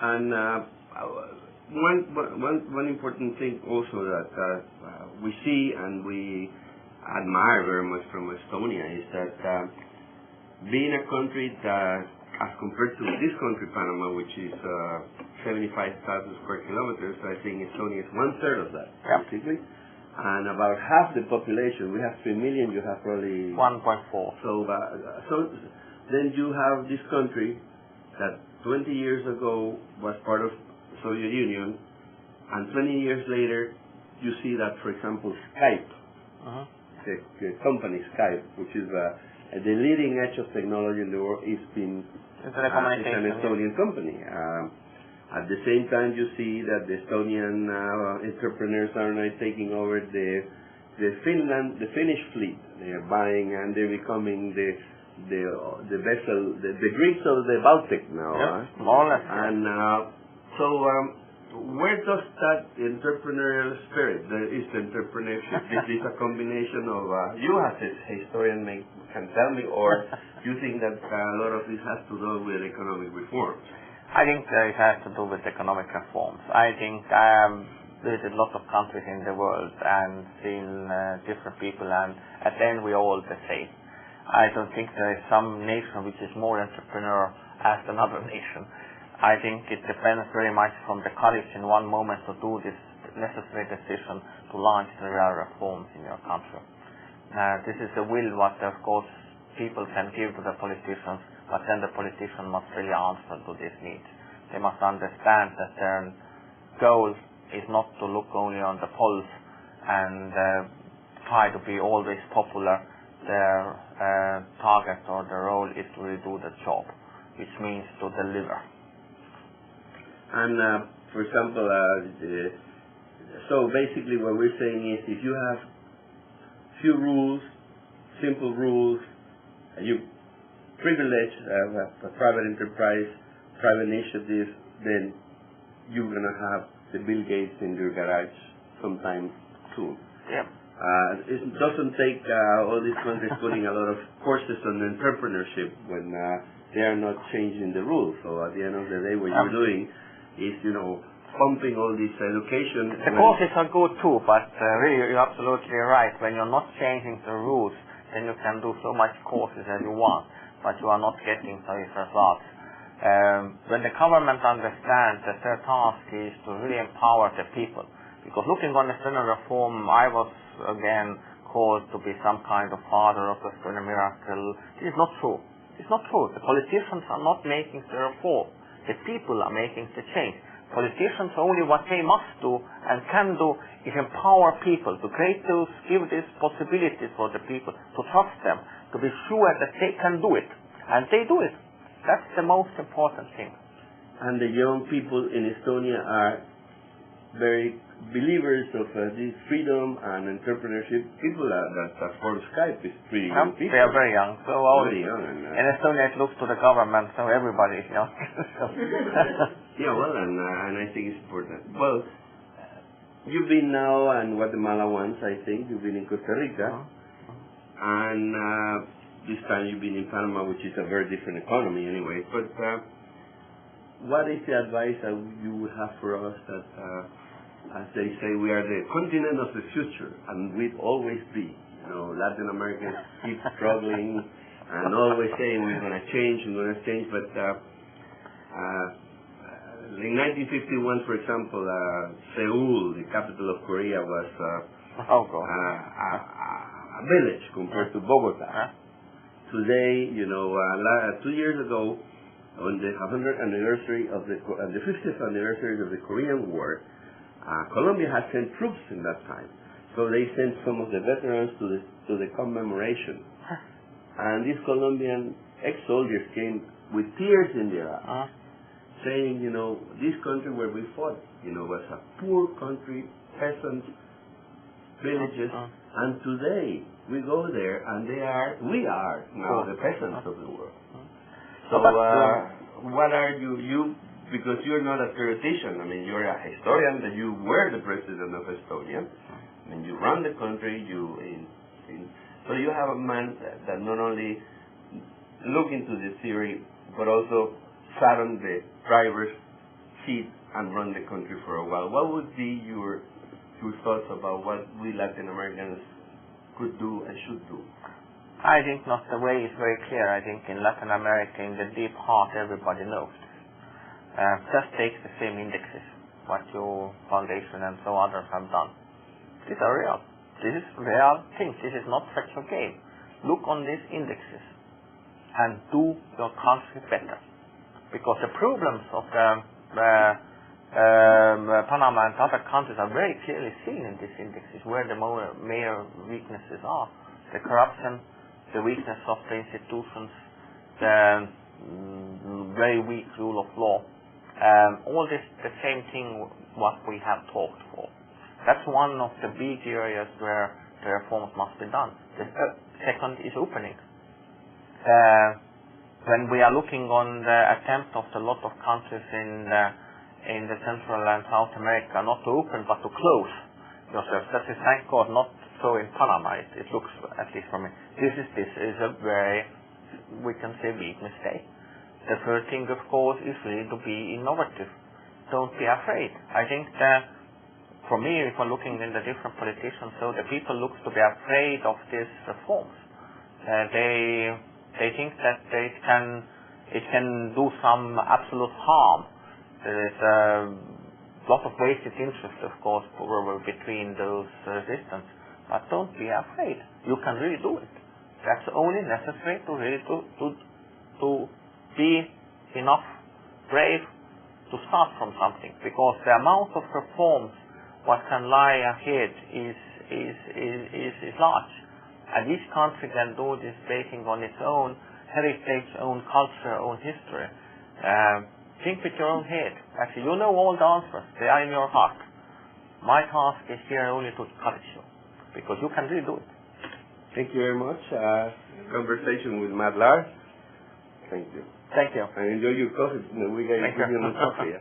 And one important thing also that we see and we admire very much from Estonia is that being a country that, as compared to this country, Panama, which is 75,000 square kilometers, I think Estonia is one-third of that, basically. And about half the population, we have 3 million, you have probably 1.4. So then you have this country that 20 years ago was part of Soviet Union, and 20 years later, you see that, for example, Skype, the company Skype, which is the leading edge of technology in the world, is an Estonian company. At the same time, you see that the Estonian entrepreneurs are now taking over the Finnish fleet. They are buying and they're becoming the vessel, the Greeks of the Baltic now. More or less. And so, where does that entrepreneurial spirit, is the entrepreneurship, is this a combination of, you as a historian can tell me, or you think that a lot of this has to do with economic reforms? I think it has to do with economic reforms. I think I have visited lots of countries in the world and seen different people, and at the end we're all the same. I don't think there is some nation which is more entrepreneur as another nation. I think it depends very much from the courage in one moment to do this necessary decision to launch the real reforms in your country. This is the will what, of course, people can give to the politicians, but then the politician must really answer to these needs. They must understand that their goal is not to look only on the polls and try to be always popular. Their target or their role is to really do the job, which means to deliver. And for example, so basically what we're saying is if you have few rules, simple rules, you privilege a private enterprise, private initiative, then you're going to have the Bill Gates in your garage sometime soon. Yeah. It doesn't take all these countries putting a lot of courses on entrepreneurship when they are not changing the rules. So at the end of the day, what you're doing is, pumping all this education. The courses are good too, but really you're absolutely right. When you're not changing the rules, then you can do so much courses as you want, but you are not getting those results. When the government understands that their task is to really empower the people, because looking on the external reform, I was again called to be some kind of father of the external miracle. It is not true. It's not true. The politicians are not making the reform. The people are making the change. Politicians only what they must do and can do is empower people, to create those, give these possibilities for the people, to trust them, to be sure that they can do it. And they do it. That's the most important thing. And the young people in Estonia are very believers of this freedom and entrepreneurship. People that form Skype is pretty young people. They are very young. So very young. In Estonia it looks to the government, so everybody is young. Yeah, well, and I think it's important. Well, you've been now in Guatemala once, I think. You've been in Costa Rica. And this time you've been in Panama, which is a very different economy anyway. But what is the advice that you would have for us that, as they say, we are the continent of the future, and we'd always be. Latin Americans keep struggling and always saying we're going to change, but in 1951, for example, Seoul, the capital of Korea, was a village compared to Bogota. Today, 2 years ago, on the 100th anniversary of the 50th anniversary of the Korean War, Colombia had sent troops in that time. So they sent some of the veterans to the commemoration. And these Colombian ex-soldiers came with tears in their eyes, saying, this country where we fought, was a poor country, peasants, villages, and today we go there and we are now the peasants of the world. So what are you, because you're not a theoretician, you're a historian, that you were the president of Estonia, you run the country, so you have a man that not only look into the theory, but also sat on the driver's sit and run the country for a while, what would be your thoughts about what we Latin Americans could do and should do? I think not. The way is very clear. I think in Latin America, in the deep heart, everybody knows this. Just take the same indexes, what your foundation and so others have done. These are real. This is real things. This is not such a game. Look on these indexes and do your country better. Because the problems of Panama and other countries are very clearly seen in these indexes, where the major weaknesses are. The corruption, the weakness of the institutions, the very weak rule of law. All this, the same thing what we have talked for. That's one of the big areas where the reforms must be done. The second is opening. When we are looking on the attempt of a lot of countries in the Central and South America not to open but to close yourself, that is thank God not so in Panama. It looks, at least for me, this is a very, we can say, big mistake. The first thing, of course, is really to be innovative. Don't be afraid. I think that, for me, if we're looking in the different politicians, so the people look to be afraid of these reforms. They think that it can do some absolute harm. There is a lot of wasted interest, of course, between those resistance. But don't be afraid. You can really do it. That's only necessary to really to be enough brave to start from something, because the amount of reforms what can lie ahead is large, and each country can do this basing on its own heritage, own culture, own history. Think with your own head. Actually, you know all the answers. They are in your heart. My task is here only to encourage you, because you can really do it. Thank you very much. Conversation with Mart Laar. Thank you. Thank you. And enjoy your coffee. We got you coffee.